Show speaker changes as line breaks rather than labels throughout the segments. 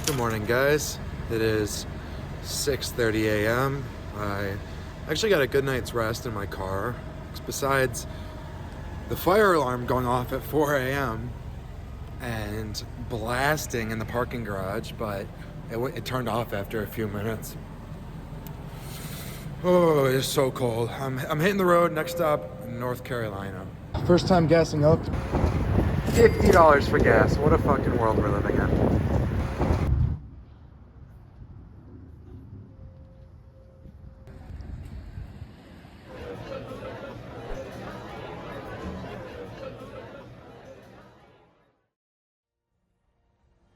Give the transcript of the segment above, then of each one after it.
Good morning, guys. It is 6:30 a.m. I actually got a good night's rest in my car. Besides the fire alarm going off at 4 a.m. and blasting in the parking garage, but it turned off after a few minutes. Oh, it's so cold. I'm hitting the road. Next stop, North Carolina. First time gassing up. $50 for gas. What a fucking world we're living in.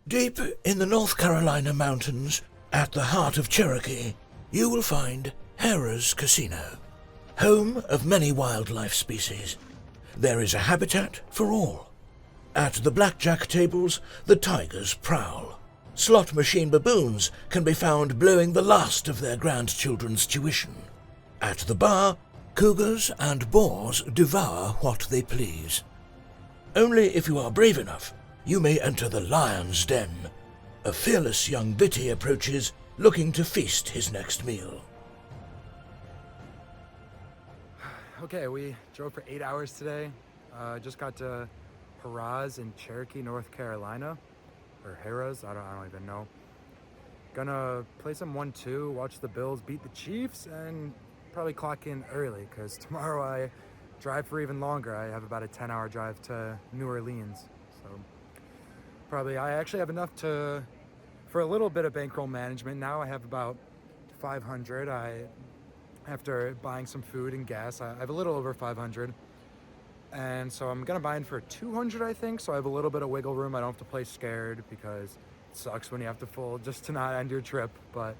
Deep in the North Carolina mountains, at the heart of Cherokee, you will find Harrah's Casino, home of many wildlife species. There is a habitat for all. At the blackjack tables, the tigers prowl. Slot machine baboons can be found blowing the last of their grandchildren's tuition. At the bar, cougars and boars devour what they please. Only if you are brave enough, you may enter the lion's den. A fearless young Bitty approaches, looking to feast his next meal.
Okay, we drove for 8 hours today. Just got to Harrah's in Cherokee, North Carolina. Or Harrah's, I don't even know. Gonna play some 1-2, watch the Bills beat the Chiefs, and probably clock in early, because tomorrow I drive for even longer. I have about a 10-hour drive to New Orleans. So probably I actually have enough for a little bit of bankroll management. Now I have about 500. After buying some food and gas, I have a little over 500. And so I'm gonna buy in for 200, I think. So I have a little bit of wiggle room. I don't have to play scared, because it sucks when you have to fold just to not end your trip. But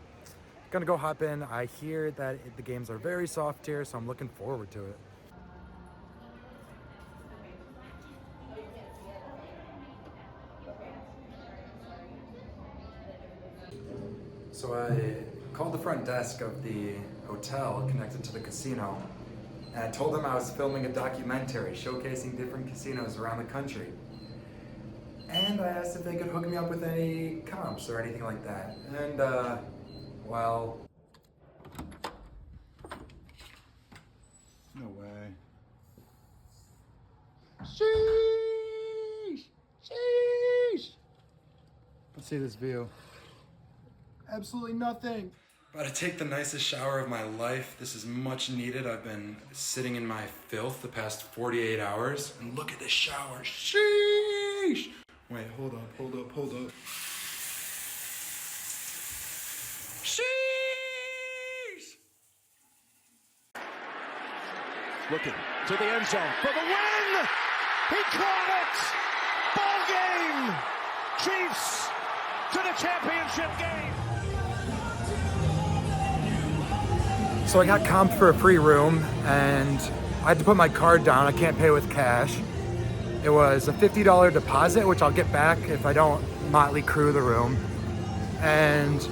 gonna go hop in. I hear that the games are very soft here, so I'm looking forward to it. So I called the front desk of the hotel connected to the casino, and I told them I was filming a documentary showcasing different casinos around the country. And I asked if they could hook me up with any comps or anything like that. And, well... No way. Sheesh! Sheesh! Let's see this view. Absolutely nothing. About to take the nicest shower of my life. This is much needed. I've been sitting in my filth the past 48 hours. And look at this shower. Sheesh! Wait, hold up. Sheesh!
Looking to the end zone for the win! He caught it! Ball game! Chiefs to the championship game!
So I got comped for a free room, and I had to put my card down. I can't pay with cash. It was a $50 deposit, which I'll get back if I don't motley crew the room. And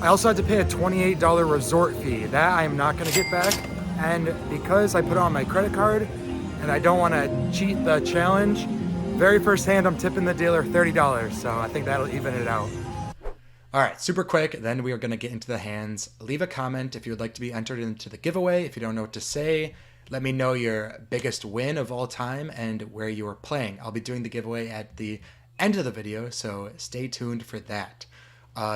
I also had to pay a $28 resort fee. That I am not gonna get back. And because I put it on my credit card, and I don't wanna cheat the challenge, very first hand I'm tipping the dealer $30, so I think that'll even it out. All right, super quick, then we are gonna get into the hands. Leave a comment if you would like to be entered into the giveaway. If you don't know what to say, let me know your biggest win of all time and where you are playing. I'll be doing the giveaway at the end of the video, so stay tuned for that.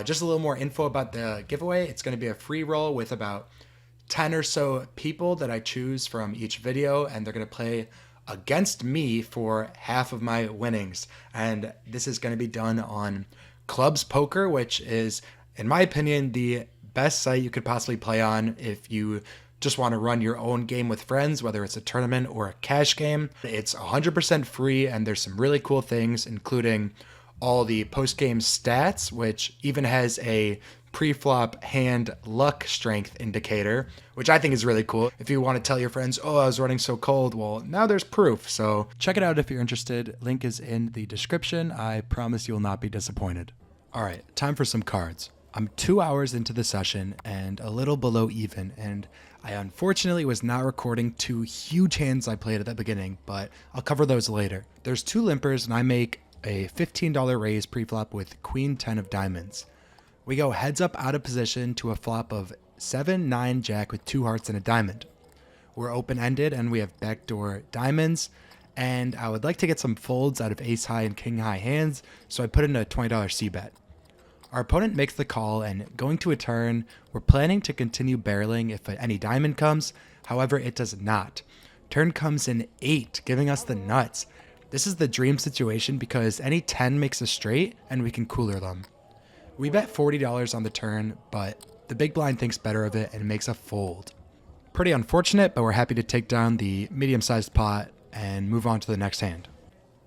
Just a little more info about the giveaway. It's gonna be a free roll with about 10 or so people that I choose from each video, and they're gonna play against me for half of my winnings. And this is gonna be done on Clubs Poker, which is, in my opinion, the best site you could possibly play on if you just want to run your own game with friends, whether it's a tournament or a cash game. It's 100% free, and there's some really cool things, including all the post-game stats, which even has a pre-flop hand luck strength indicator, which I think is really cool. If you want to tell your friends, oh, I was running so cold, well, now there's proof. So check it out if you're interested. Link is in the description. I promise you'll not be disappointed. All right, time for some cards. I'm 2 hours into the session and a little below even, and I unfortunately was not recording 2 huge hands I played at the beginning, but I'll cover those later. There's 2 limpers, and I make a $15 raise pre-flop with Queen 10 of diamonds. We go heads up out of position to a flop of 7, 9, Jack with 2 hearts and a diamond. We're open-ended and we have backdoor diamonds, and I would like to get some folds out of ace high and king high hands, so I put in a $20 c-bet. Our opponent makes the call, and going to a turn, we're planning to continue barreling if any diamond comes. However, it does not. Turn comes in 8, giving us the nuts. This is the dream situation because any 10 makes a straight and we can cooler them. We bet $40 on the turn, but the big blind thinks better of it and makes a fold. Pretty unfortunate, but we're happy to take down the medium-sized pot and move on to the next hand.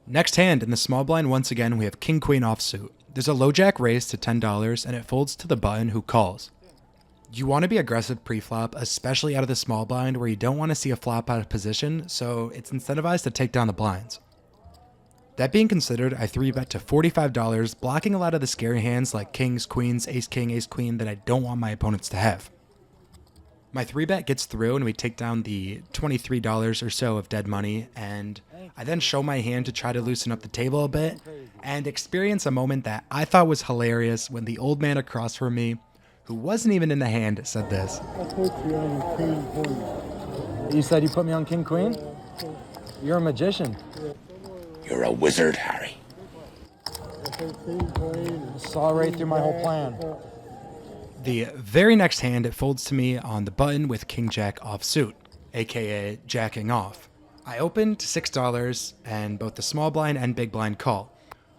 Next hand, in the small blind, once again, we have king queen offsuit. There's a low jack raise to $10 and it folds to the button who calls. You want to be aggressive pre-flop, especially out of the small blind where you don't want to see a flop out of position, so it's incentivized to take down the blinds. That being considered, I 3-bet to $45, blocking a lot of the scary hands like kings, queens, ace king, ace queen that I don't want my opponents to have. My 3-bet gets through and we take down the $23 or so of dead money, and I then show my hand to try to loosen up the table a bit and experience a moment that I thought was hilarious when the old man across from me, who wasn't even in the hand, said this.
I put you on king queen.
You said you put me on king queen? You're a magician.
You're a wizard, Harry.
I put king queen.
Saw right through my whole plan. The very next hand, it folds to me on the button with king jack offsuit, aka jacking off. I open to $6 and both the small blind and big blind call.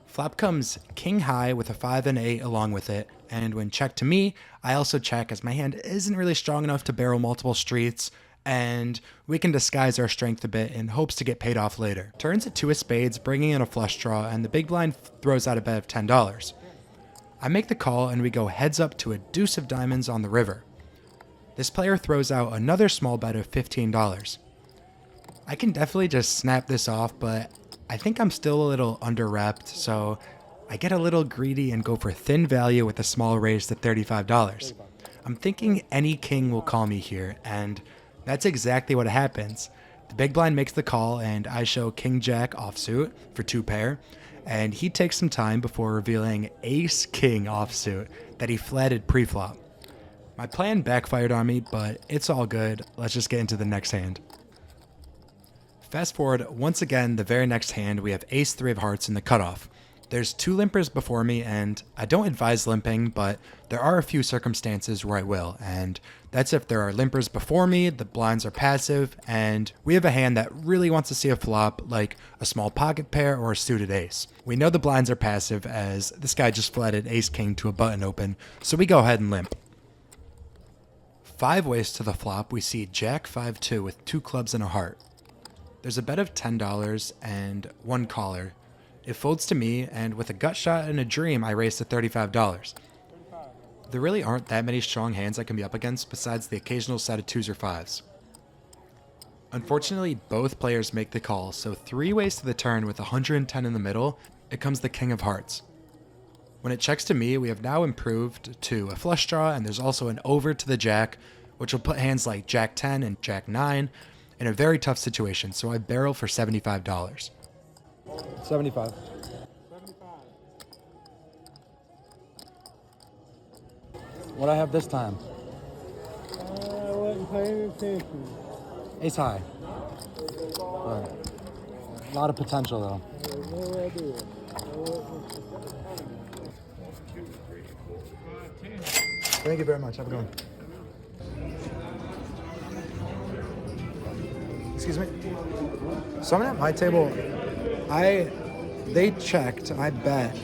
Flop comes king high with a 5 and 8 along with it, and when checked to me, I also check as my hand isn't really strong enough to barrel multiple streets, and we can disguise our strength a bit in hopes to get paid off later. Turns it to a spades, bringing in a flush draw, and the big blind throws out a bet of $10. I make the call and we go heads up to a deuce of diamonds on the river. This player throws out another small bet of $15. I can definitely just snap this off, but I think I'm still a little under-repped, so I get a little greedy and go for thin value with a small raise to $35. I'm thinking any king will call me here, and that's exactly what happens. The big blind makes the call and I show king jack offsuit for 2 pair, and he takes some time before revealing ace king offsuit that he flatted pre-flop. My plan backfired on me, but it's all good. Let's just get into the next hand. Fast forward, once again, the very next hand, we have ace 3 of hearts in the cutoff. There's 2 limpers before me, and I don't advise limping, but there are a few circumstances where I will, and that's if there are limpers before me, the blinds are passive, and we have a hand that really wants to see a flop, like a small pocket pair or a suited ace. We know the blinds are passive as this guy just flatted ace king to a button open, so we go ahead and limp. 5 ways to the flop, we see jack 5-2 with 2 clubs and a heart. There's a bet of $10 and 1 caller. It folds to me, and with a gut shot and a dream, I raise to $35. There really aren't that many strong hands I can be up against besides the occasional set of 2s or 5s. Unfortunately, both players make the call, so 3 ways to the turn with 110 in the middle, it comes the king of hearts. When it checks to me, we have now improved to a flush draw, and there's also an over to the jack, which will put hands like jack 10 and jack 9 in a very tough situation, so I barrel for $75. 75. What I have this time?
I wasn't paying attention.
Ace high. Right. A lot of potential though.
I had no idea.
Thank you very much. Have a good one. Excuse me. Someone at my table, they checked, I bet,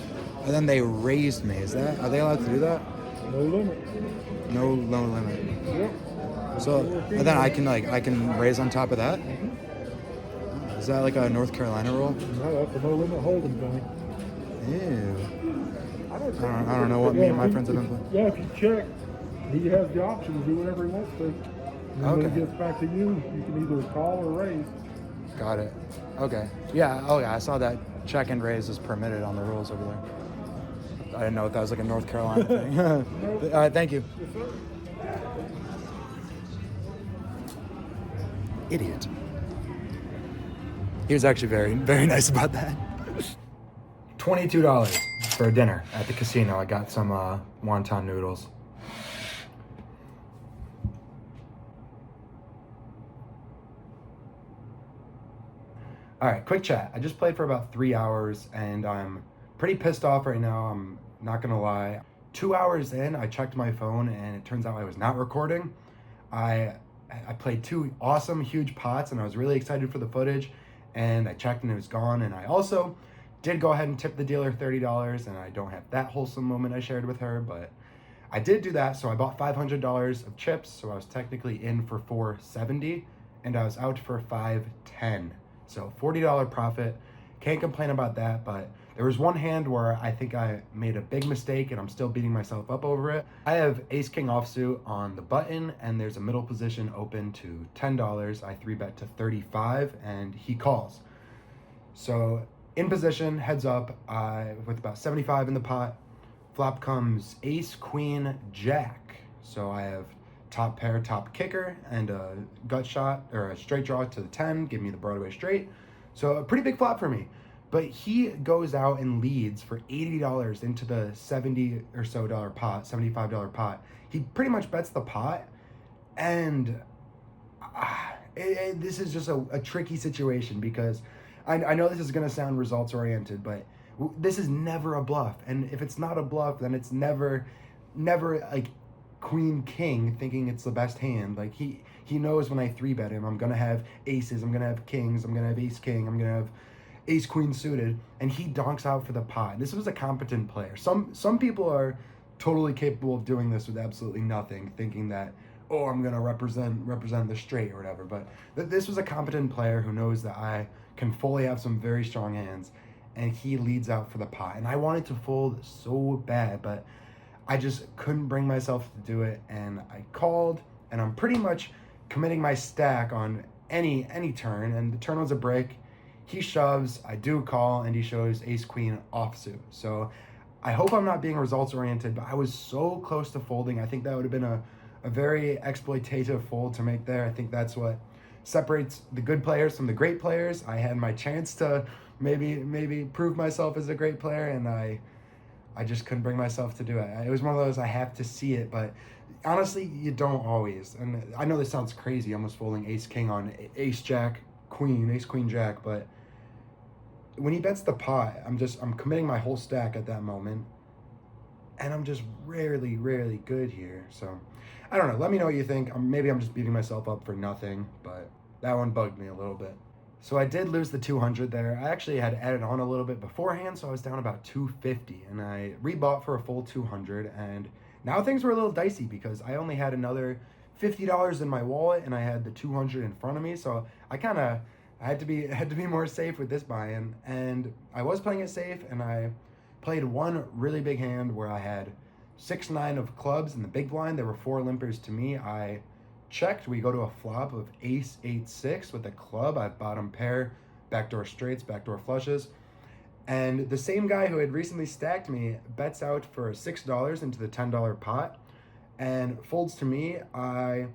and then they raised me. Are they allowed to do that?
No limit.
No limit.
Yep.
So, and then I can raise on top of that? Is that like a North Carolina rule?
No, that's a no limit Holdem thing.
Ew. I don't know what me and my friends have been playing.
Yeah, if you check, he has the option to do whatever he wants to. And then when
Okay.
it gets back to you, you can either call or raise.
Got it. Okay. Yeah. Oh, yeah. I saw that check and raise is permitted on the rules over there. I didn't know if that was like a North Carolina thing. All right. Thank you.
Yes, sir.
Idiot. He was actually very, very nice about that. $22 for dinner at the casino. I got some wonton noodles. All right, quick chat. I just played for about 3 hours and I'm pretty pissed off right now. I'm not gonna lie. 2 hours in, I checked my phone and it turns out I was not recording. I played 2 awesome, huge pots and I was really excited for the footage, and I checked and it was gone. And I also did go ahead and tip the dealer $30, and I don't have that wholesome moment I shared with her, but I did do that. So I bought $500 of chips, so I was technically in for $470 and I was out for $510. So $40 profit. Can't complain about that, but there was one hand where I think I made a big mistake and I'm still beating myself up over it. I have ace king offsuit on the button and there's a middle position open to $10. I 3-bet to 35 and he calls. So in position, heads up, with about 75 in the pot, flop comes ace, queen, jack. So I have top pair, top kicker, and a gut shot or a straight draw to the 10, give me the Broadway straight. So a pretty big flop for me. But he goes out and leads for $80 into the $70 or so pot, $75 pot. He pretty much bets the pot, and this is just a tricky situation because I know this is going to sound results oriented, but this is never a bluff. And if it's not a bluff, then it's never like queen king thinking it's the best hand. Like he knows when I 3-bet him, I'm going to have aces, I'm going to have kings, I'm going to have ace king, I'm going to have ace queen suited, and he donks out for the pot. This was a competent player. Some people are totally capable of doing this with absolutely nothing, thinking that, oh, I'm gonna represent the straight or whatever. But this was a competent player who knows that I can fully have some very strong hands, and he leads out for the pot. And I wanted to fold so bad, but I just couldn't bring myself to do it, and I called, and I'm pretty much committing my stack on any turn, and the turn was a break. He shoves, I do call, and he shows ace queen offsuit. So I hope I'm not being results oriented, but I was so close to folding. I think that would have been a very exploitative fold to make there. I think that's what separates the good players from the great players. I had my chance to maybe prove myself as a great player, and I just couldn't bring myself to do it. It was one of those I have to see it, but honestly, you don't always. And I know this sounds crazy, almost folding ace king on ace jack queen, ace queen jack, but when he bets the pot, I'm committing my whole stack at that moment, and I'm just rarely good here. So I don't know. Let me know what you think. Maybe I'm just beating myself up for nothing, but that one bugged me a little bit. So I did lose the 200 there. I actually had added on a little bit beforehand, so I was down about 250, and I rebought for a full 200, and now things were a little dicey because I only had another $50 in my wallet, and I had the 200 in front of me, so I had to be more safe with this buy-in, and I was playing it safe, and I played one really big hand where I had 6-9 of clubs in the big blind. There were 4 limpers to me. I checked. We go to a flop of ace 8-6 with a club. I have bottom pair, backdoor straights, backdoor flushes, and the same guy who had recently stacked me bets out for $6 into the $10 pot and folds to me. I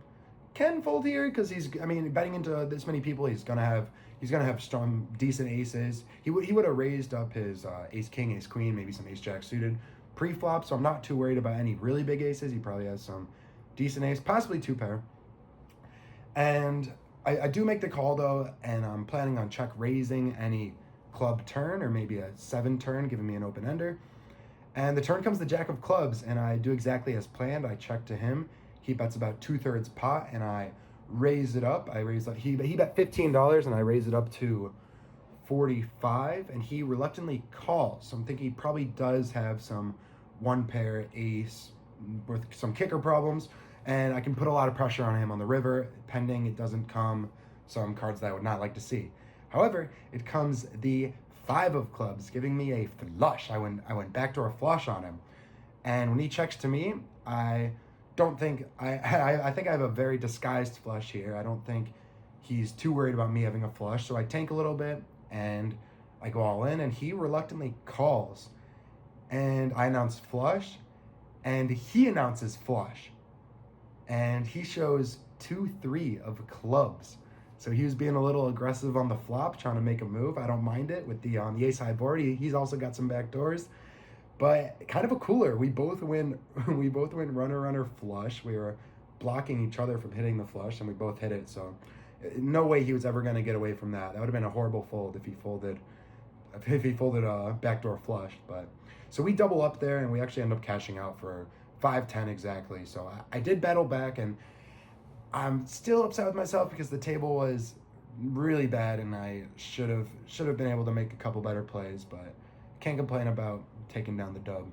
can fold here because betting into this many people, he's gonna have strong, decent aces. He would have raised up his ace king, ace queen, maybe some ace jack suited pre-flop, so I'm not too worried about any really big aces. He probably has some decent ace, possibly 2 pair. And I do make the call though, and I'm planning on check raising any club turn or maybe a 7 turn, giving me an open ender. And the turn comes the jack of clubs, and I do exactly as planned. I check to him. He bets about 2/3 pot, and I raise it up. He bet $15, and I raise it up to 45, and he reluctantly calls. So I'm thinking he probably does have some 1 pair ace with some kicker problems, and I can put a lot of pressure on him on the river, pending it doesn't come some cards that I would not like to see. However, it comes the 5 of clubs, giving me a flush. I went backdoor flush on him, and when he checks to me, I think I have a very disguised flush here. I don't think he's too worried about me having a flush, so I tank a little bit and I go all in, and he reluctantly calls, and I announce flush, and he announces flush, and he shows 2-3 of clubs. So he was being a little aggressive on the flop, trying to make a move. I don't mind it with the on the ace high board. He's also got some back doors, but kind of a cooler. We both win. We both win runner flush. We were blocking each other from hitting the flush, and we both hit it. So no way he was ever going to get away from that. That would have been a horrible fold if he folded. If he folded a backdoor flush. But so we double up there, and we actually end up cashing out for 5-10 exactly. So I did battle back, and I'm still upset with myself because the table was really bad, and I should have been able to make a couple better plays, but can't complain about taking down the dub.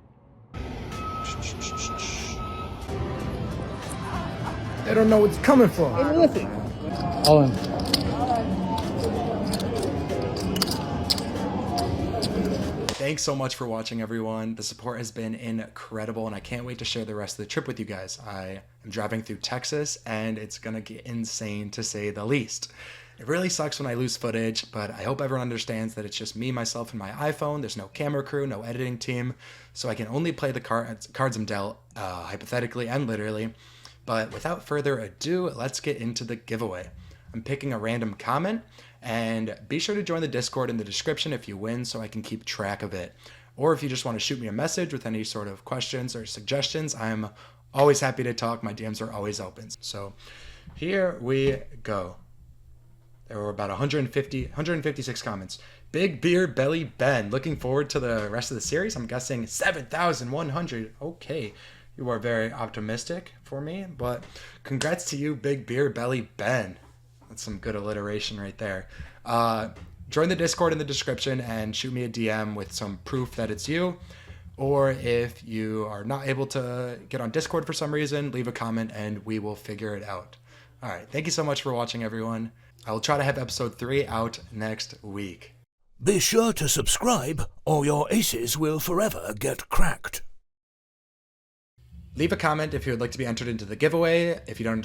They don't know what's coming from.
Hey, listen.
All in.
Thanks so much for watching, everyone. The support has been incredible, and I can't wait to share the rest of the trip with you guys. I am driving through Texas, and it's gonna get insane to say the least. It really sucks when I lose footage, but I hope everyone understands that it's just me, myself, and my iPhone. There's no camera crew, no editing team, so I can only play the cards I'm dealt, hypothetically and literally. But without further ado, let's get into the giveaway. I'm picking a random comment, and be sure to join the Discord in the description if you win so I can keep track of it. Or if you just want to shoot me a message with any sort of questions or suggestions, I'm always happy to talk. My DMs are always open. So here we go. There were about 156 comments. Big Beer Belly Ben. Looking forward to the rest of the series. I'm guessing 7,100. Okay. You are very optimistic for me, but congrats to you, Big Beer Belly Ben. That's some good alliteration right there. Join the Discord in the description and shoot me a DM with some proof that it's you. Or if you are not able to get on Discord for some reason, leave a comment and we will figure it out. All right. Thank you so much for watching, everyone. I will try to have episode 3 out next week.
Be sure to subscribe, or your aces will forever get cracked.
Leave a comment if you would like to be entered into the giveaway. If you don't